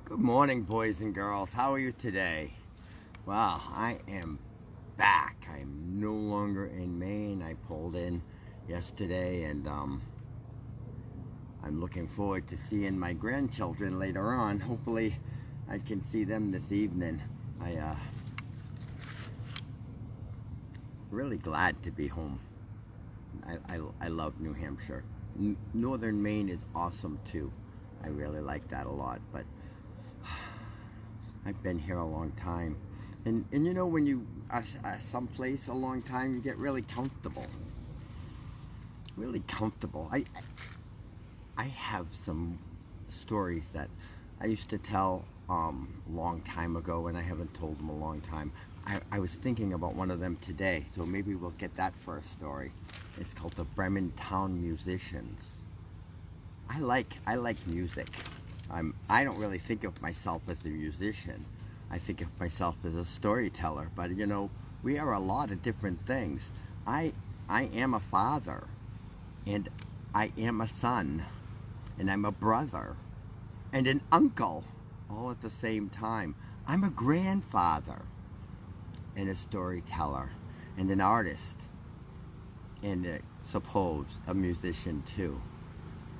Good morning, boys and girls. How are you today? Well, I am back. I am no longer in Maine. I pulled in yesterday, and I'm looking forward to seeing my grandchildren later on. Hopefully, I can see them this evening. Really glad to be home. I love New Hampshire. Northern Maine is awesome too. I really like that a lot, but I've been here a long time. And you know, when you are someplace a long time, you get really comfortable. Really comfortable. I have some stories that I used to tell a long time ago, and I haven't told them a long time. I was thinking about one of them today, so maybe we'll get that first story. It's called the Bremen Town Musicians. I like music. I don't really think of myself as a musician. I think of myself as a storyteller. But you know, we are a lot of different things. I am a father, and I am a son, and I'm a brother, and an uncle, all at the same time. I'm a grandfather, and a storyteller, and an artist, and suppose a musician too.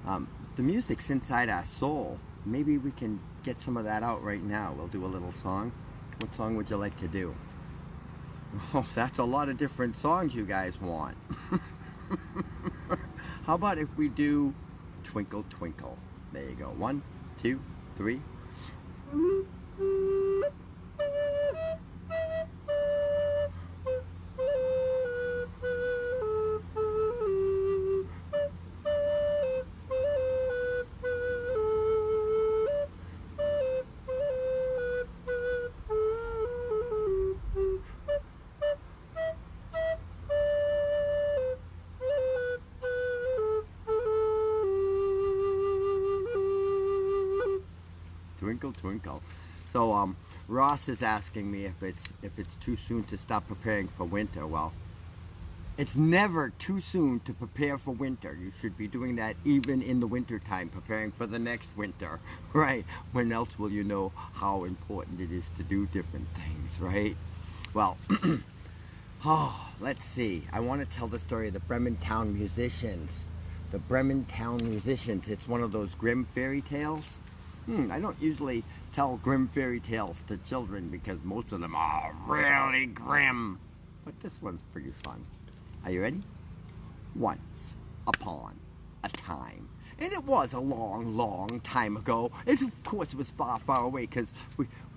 The music's inside our soul. Maybe we can get some of that out right now. We'll do a little song. What song would you like to do? Oh, that's a lot of different songs you guys want. How about if we do Twinkle Twinkle? There you go. 1, 2, 3. Twinkle Twinkle. So Ross is asking me if it's too soon to stop preparing for winter. Well, it's never too soon to prepare for winter. You should be doing that even in the winter time, preparing for the next winter, right? When else will you know how important it is to do different things, right? Well, let's see. I want to tell the story of the Bremen Town Musicians. The Bremen Town Musicians. It's one of those Grimm fairy tales. I don't usually tell Grimm fairy tales to children because most of them are really grim. But this one's pretty fun. Are you ready? Once upon a time. And it was a long, long time ago. And of course it was far, far away because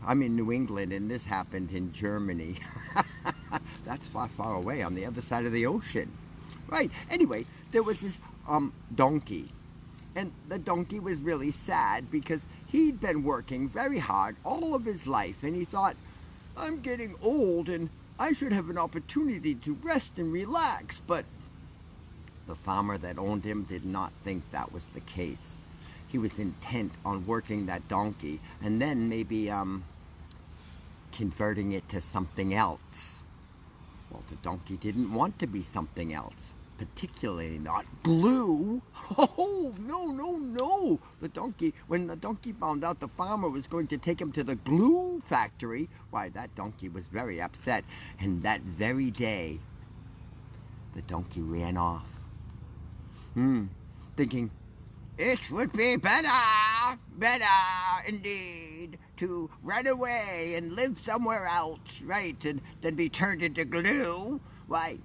I'm in New England and this happened in Germany. That's far, far away on the other side of the ocean. Right. Anyway, there was this donkey. And the donkey was really sad because he'd been working very hard all of his life, and he thought, I'm getting old and I should have an opportunity to rest and relax. But the farmer that owned him did not think that was the case. He was intent on working that donkey and then maybe converting it to something else. Well, the donkey didn't want to be something else. Particularly not glue. Oh, no, no, no. When the donkey found out the farmer was going to take him to the glue factory, why, that donkey was very upset. And that very day, the donkey ran off. Thinking, it would be better indeed, to run away and live somewhere else, right, than be turned into glue. Why,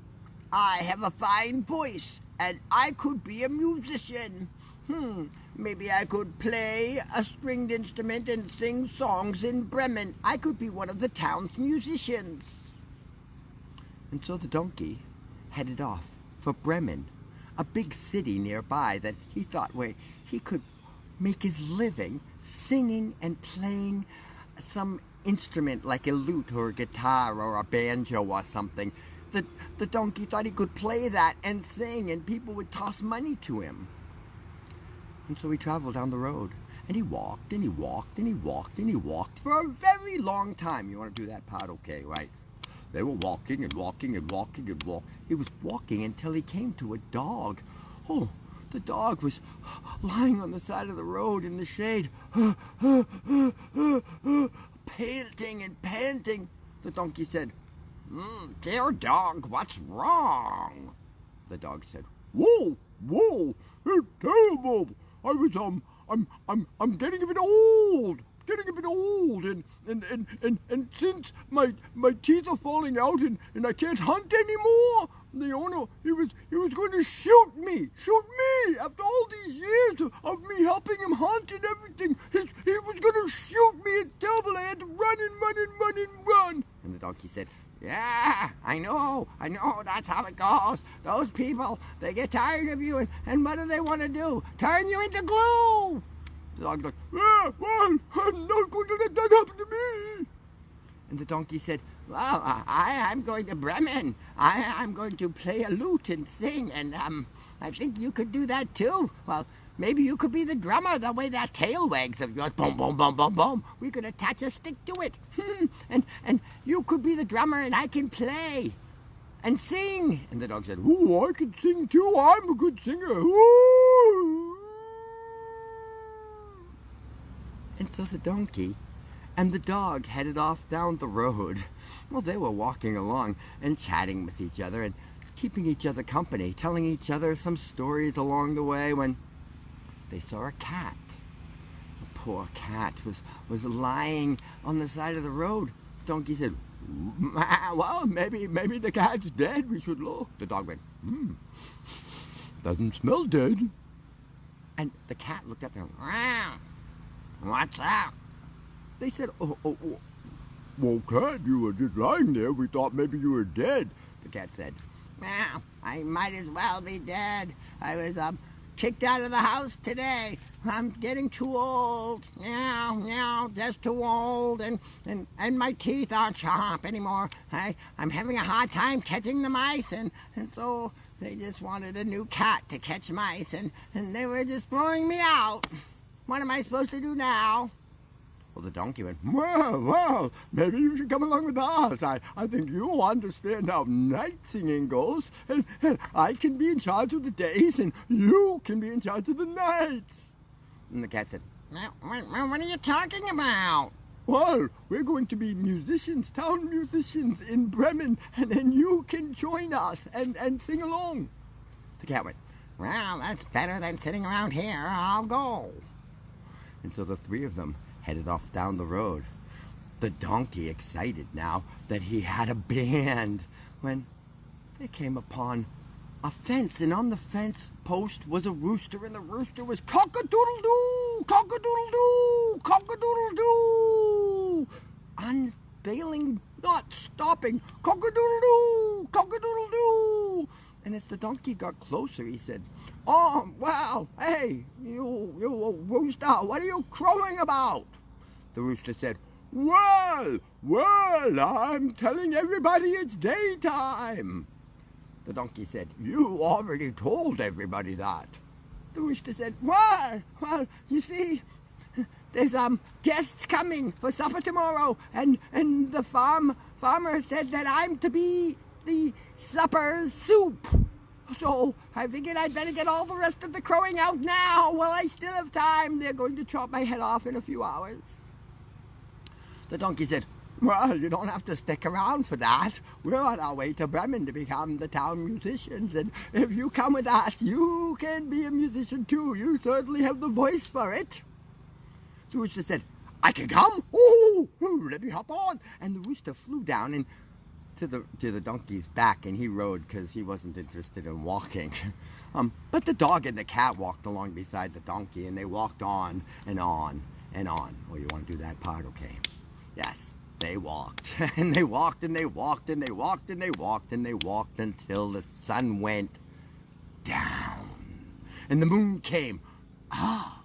I have a fine voice, and I could be a musician. Maybe I could play a stringed instrument and sing songs in Bremen. I could be one of the town's musicians. And so the donkey headed off for Bremen, a big city nearby that he thought where he could make his living singing and playing some instrument like a lute or a guitar or a banjo or something. The donkey thought he could play that and sing, and people would toss money to him. And so he traveled down the road, and he walked, and he walked, and he walked, and he walked for a very long time. You want to do that part? Okay, right? They were walking and walking and walking and walking. He was walking until he came to a dog. Oh, The dog was lying on the side of the road in the shade, panting and panting. The donkey said, "Dear dog, what's wrong?" The dog said, "Whoa, whoa, it's terrible. I'm getting a bit old. And since my teeth are falling out and I can't hunt anymore, the owner, he was going to shoot me after all these years of me helping him hunt and everything. He was going to shoot me. It's terrible. I had to run and run and run and run." And the donkey said, "Yeah, I know, that's how it goes. Those people, they get tired of you, and what do they want to do? Turn you into glue." The dog's like, "Yeah, well, I'm not going to let that happen to me." And the donkey said, "Well, I'm going to Bremen. I'm going to play a lute and sing, and I think you could do that too. Well, maybe you could be the drummer, the way that tail wags of yours. Boom, boom, boom, boom, boom. We could attach a stick to it. And you could be the drummer, and I can play and sing." And the dog said, "Ooh, I can sing too. I'm a good singer. Ooh." And so the donkey and the dog headed off down the road. Well, they were walking along and chatting with each other and keeping each other company, telling each other some stories along the way, when they saw a cat. A poor cat was lying on the side of the road. The donkey said, "Well, maybe the cat's dead. We should look." The dog went, "Doesn't smell dead." And the cat looked up and went, "Wow, what's that?" They said, "Well, cat, you were just lying there. We thought maybe you were dead." The cat said, "Well, I might as well be dead. I was kicked out of the house today. I'm getting too old. Just too old, and my teeth aren't sharp anymore. I'm having a hard time catching the mice, and so they just wanted a new cat to catch mice, and they were just throwing me out. What am I supposed to do now?" Well, the donkey went, well, maybe you should come along with us. I think you'll understand how night singing goes, and I can be in charge of the days, and you can be in charge of the nights. And the cat said, What are you talking about?" "Well, we're going to be musicians, town musicians in Bremen, and then you can join us and sing along." The cat went, "Well, that's better than sitting around here. I'll go." And so the three of them headed off down the road. The donkey excited now that he had a band, when they came upon a fence, and on the fence post was a rooster, and the rooster was cock-a-doodle-doo, cock-a-doodle-doo, cock-a-doodle-doo, unveiling, not stopping, cock-a-doodle-doo, cock-a-doodle-doo. And as the donkey got closer, he said, "Well, hey, you rooster, what are you crowing about?" The rooster said, Well, I'm telling everybody it's daytime." The donkey said, "You already told everybody that." The rooster said, Well, you see, there's guests coming for supper tomorrow, and the farmer said that I'm to be the supper soup. So I figured I'd better get all the rest of the crowing out now while I still have time. They're going to chop my head off in a few hours." The donkey said, "Well, you don't have to stick around for that. We're on our way to Bremen to become the town musicians, and if you come with us, you can be a musician too. You certainly have the voice for it." The rooster said, "I can come? Oh, let me hop on." And the rooster flew down and to the donkey's back, and he rode because he wasn't interested in walking. But the dog and the cat walked along beside the donkey, and they walked on and on and on. Oh, you want to do that part? Okay. Yes, they walked, and they walked, and they walked, and they walked, and they walked, and they walked until the sun went down, and the moon came up,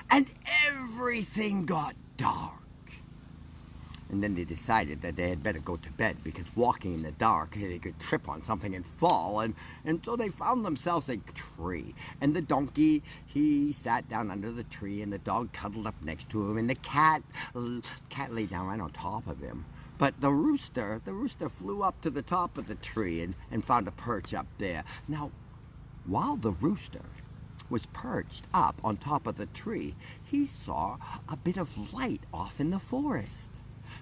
and everything got dark. And then they decided that they had better go to bed, because walking in the dark, they could trip on something and fall. And so they found themselves a tree. And the donkey, he sat down under the tree, and the dog cuddled up next to him, and the cat lay down right on top of him. But the rooster flew up to the top of the tree and found a perch up there. Now, while the rooster was perched up on top of the tree, he saw a bit of light off in the forest.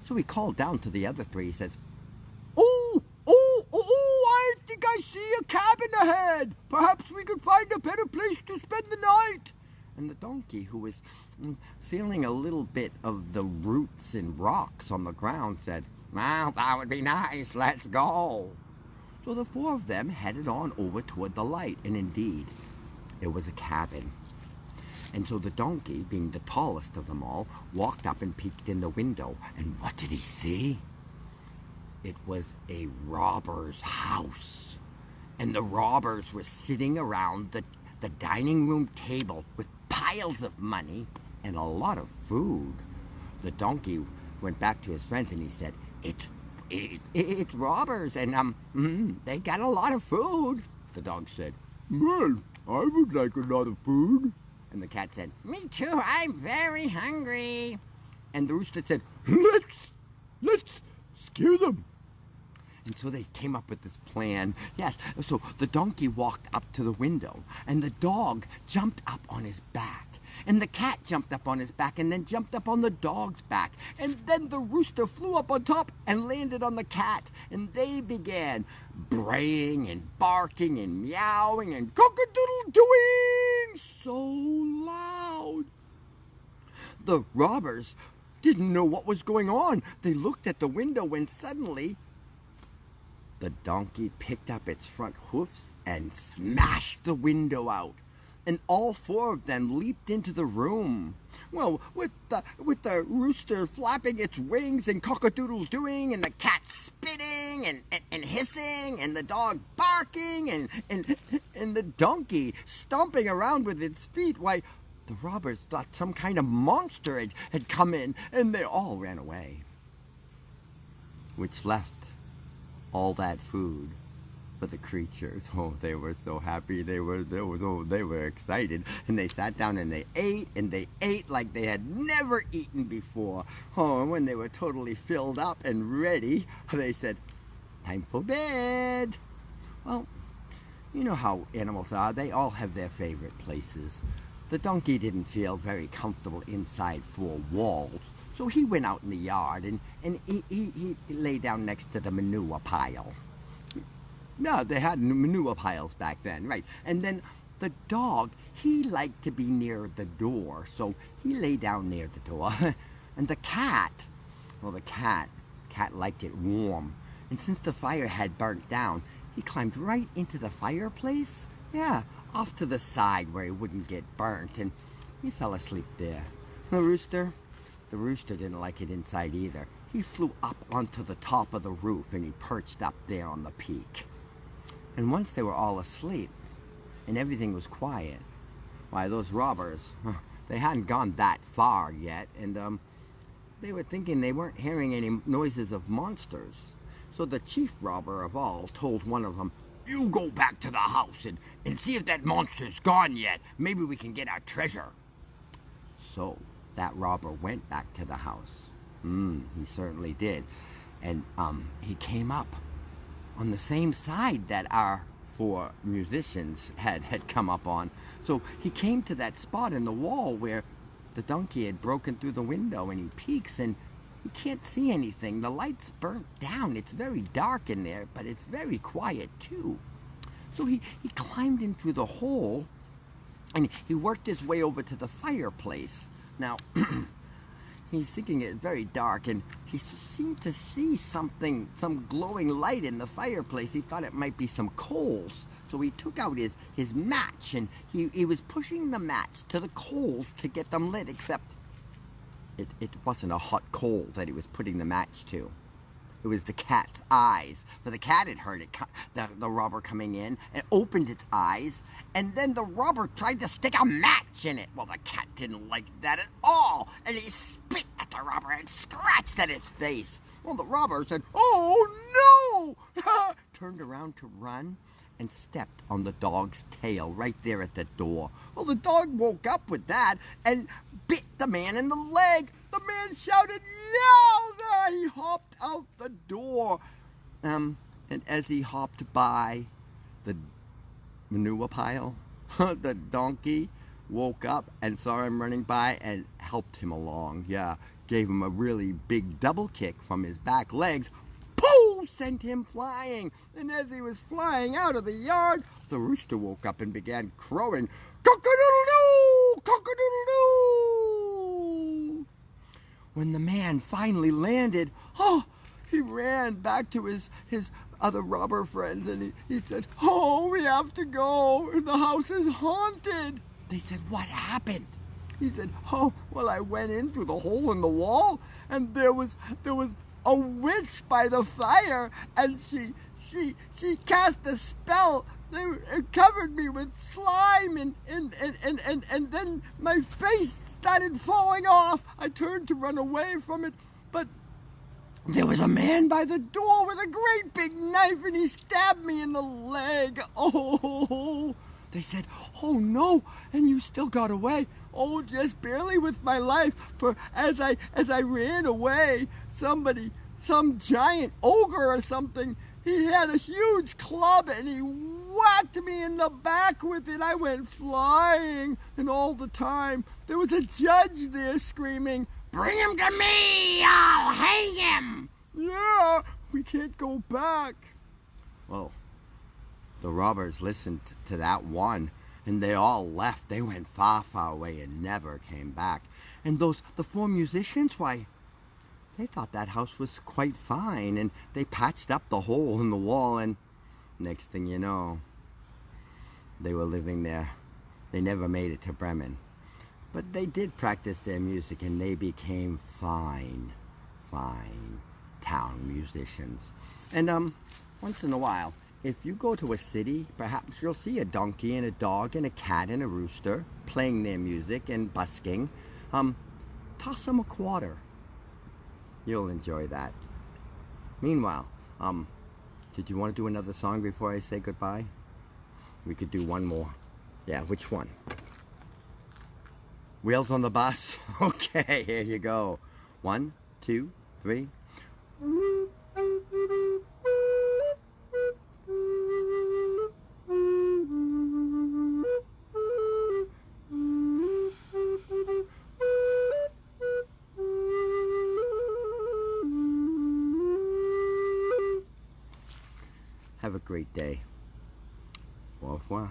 So he called down to the other three. He says, "Oh, I think I see a cabin ahead. Perhaps we could find a better place to spend the night." And the donkey, who was feeling a little bit of the roots and rocks on the ground, said, "Well, that would be nice. Let's go." So the four of them headed on over toward the light, and indeed, it was a cabin. And so the donkey, being the tallest of them all, walked up and peeked in the window. And what did he see? It was a robber's house. And the robbers were sitting around the dining room table with piles of money and a lot of food. The donkey went back to his friends and he said, It's robbers, and they got a lot of food." The dog said, "Well, I would like a lot of food." And the cat said, "Me too, I'm very hungry." And the rooster said, Let's scare them." And so they came up with this plan. Yes, so the donkey walked up to the window, and the dog jumped up on his back. And the cat jumped up on his back and then jumped up on the dog's back. And then the rooster flew up on top and landed on the cat. And they began braying and barking and meowing and cock-a-doodle-dooing so loud. The robbers didn't know what was going on. They looked at the window when suddenly the donkey picked up its front hoofs and smashed the window out. And all four of them leaped into the room. Well, with the rooster flapping its wings and cock-a-doodle-dooing, and the cat spitting and hissing, and the dog barking, and the donkey stomping around with its feet. Why, the robbers thought some kind of monster had come in, and they all ran away. Which left all that food for the creatures. Oh, they were so happy. They were excited, and they sat down and they ate like they had never eaten before. Oh, and when they were totally filled up and ready, they said, "Time for bed." Well, you know how animals are. They all have their favorite places. The donkey didn't feel very comfortable inside four walls, so he went out in the yard and he lay down next to the manure pile. No, they had manure piles back then, right. And then the dog, he liked to be near the door, so he lay down near the door. And the cat, well, the cat liked it warm. And since the fire had burnt down, he climbed right into the fireplace. Yeah, off to the side where he wouldn't get burnt, and he fell asleep there. The rooster didn't like it inside either. He flew up onto the top of the roof, and he perched up there on the peak. And once they were all asleep, and everything was quiet, why, those robbers, they hadn't gone that far yet, and they were thinking they weren't hearing any noises of monsters. So the chief robber of all told one of them, "You go back to the house and see if that monster's gone yet. Maybe we can get our treasure." So that robber went back to the house. He certainly did. And he came up on the same side that our four musicians had come up on. So he came to that spot in the wall where the donkey had broken through the window, and he peeks and he can't see anything. The light's burnt down. It's very dark in there, but it's very quiet too. So he climbed in through the hole and he worked his way over to the fireplace. Now, he's thinking it's very dark, and he seemed to see something, some glowing light in the fireplace. He thought it might be some coals. So he took out his match, and he was pushing the match to the coals to get them lit, except it wasn't a hot coal that he was putting the match to. It was the cat's eyes. For the cat had heard the robber coming in and opened its eyes, and then the robber tried to stick a match in it. Well, the cat didn't like that at all, and he spit at the robber and scratched at his face. Well, the robber said, "Oh, no!" turned around to run and stepped on the dog's tail right there at the door. Well, the dog woke up with that and bit the man in the leg. The man shouted, "Yowza!" He hopped out the door. And as he hopped by the manure pile, The donkey woke up and saw him running by and helped him along. Yeah, gave him a really big double kick from his back legs. Pooh! Sent him flying. And as he was flying out of the yard, the rooster woke up and began crowing, "Cock-a-doodle-doo! Cock-a-doodle-doo!" When the man finally landed, he ran back to his other robber friends and he said, "Oh, we have to go. The house is haunted." They said, "What happened?" He said, "Oh, well, I went in through the hole in the wall and there was a witch by the fire and she cast a spell. It covered me with slime and then my face started falling off. I turned to run away from it, but there was a man by the door with a great big knife and he stabbed me in the leg." Oh, they said, "Oh no, and you still got away?" "Oh, just barely with my life, for as I ran away, some giant ogre or something, he had a huge club and he whacked me in the back with it. I went flying, and all the time there was a judge there screaming, 'Bring him to me, I'll hang him.' Yeah, we can't go back." Well, the robbers listened to that one, and they all left. They went far, far away and never came back. And the four musicians, why, they thought that house was quite fine, and they patched up the hole in the wall, and next thing you know, they were living there. They never made it to Bremen. But they did practice their music, and they became fine town musicians. And once in a while, if you go to a city, perhaps you'll see a donkey and a dog and a cat and a rooster playing their music and busking. Toss them a quarter. You'll enjoy that. Meanwhile, did you want to do another song before I say goodbye? We could do one more. Yeah, which one? Wheels on the Bus? Okay, here you go. 1, 2, 3. Have a great day. Au revoir.